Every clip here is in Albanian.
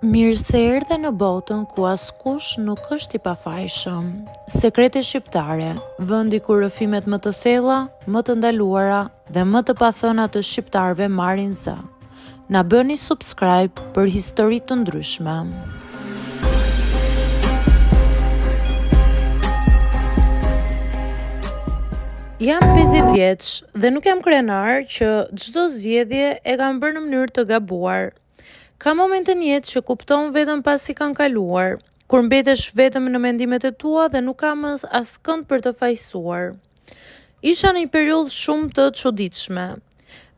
Mirë se erdhe në botën ku askush nuk është i pafajshëm. Sekrete shqiptare, vendi ku rrëfimet më të thella, më të ndaluara dhe më të pathëna të shqiptarëve marrin zë. Na bëni subscribe për histori të ndryshme. Jam 50 vjeç dhe nuk jam krenar që çdo zgjedhje e kam bërë në mënyrë të gabuar. Ka momente në jetë që kupton vetëm pasi kanë kaluar, kur mbetesh vetëm në mendimet e tua dhe nuk kam askënd për të fajsuar. Isha në një periudhë shumë të çuditshme.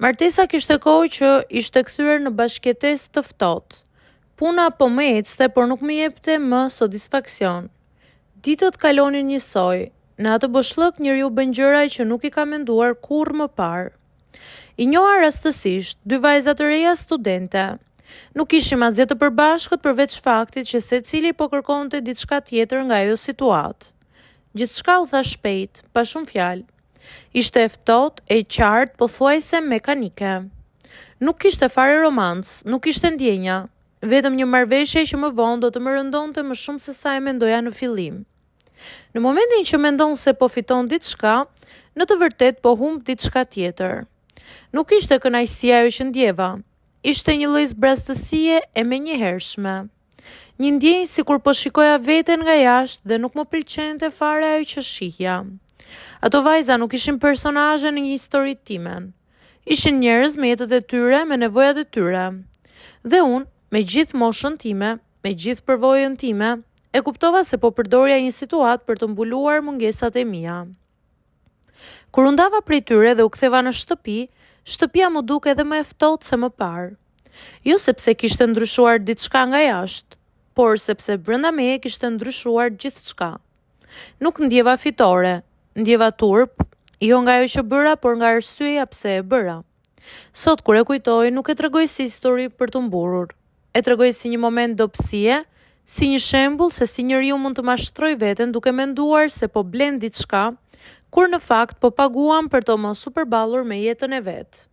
Martesa kishte kohë që ishte kthyer në bashkëtesë të ftohtë. Puna po më ecte, por nuk më jepte më satisfaksion. Ditët kalonin njësoj. Në atë boshllëk njeriu bën gjëra që nuk i ka menduar kurrë më parë. I njoha rastësisht dy vajza të reja studente. Nuk ishim asgjë të përbashkët përveç faktit që secili po kërkonte diçka tjetër nga ajo situatë. Gjithçka u tha shpejt, pa shumë fjalë. Ishte e ftohtë, e qartë, pothuajse mekanike. Nuk kishte fare romancë, nuk kishte ndjenja, vetëm një marrëveshje që më vonë do të më rëndonte më shumë se sa e mendoja në fillim. Në momentin që mendon se po fiton diçka, në të vërtetë po humb diçka tjetër. Nuk ishte kënaqësia ajo që ndjeva. Ishte një lloj zbrastësie e menjëhershme. Një ndjenjë sikur po shikoja veten nga jashtë dhe nuk më pëlqente fare ajo që shihja. Ato vajza nuk ishin personazhe në një histori timen. Ishin njerëz me jetët e tyre, me nevojat e tyre. Dhe unë, me gjithë moshën time, me gjithë përvojën time, e kuptova se po përdorja një situatë për të mbuluar mungesat e mia. Kur u ndava prej tyre dhe u ktheva në shtëpi, shtëpia më duke edhe më e ftohtë se më parë. Jo sepse kishte ndryshuar diçka nga jashtë, por sepse brenda meje kishte ndryshuar gjithçka. Nuk ndjeva fitore, ndjeva turp, jo nga ajo që bëra, por nga arsyeja pse e bëra. Sot kur e kujtoj, nuk e tregoj si histori për të mburur. E tregoj si një moment dobësie, si një shembull se si njeriu mund të mashtroj veten duke menduar se po blen diçka, kur në fakt po paguam për të mos u përballur me jetën e vet.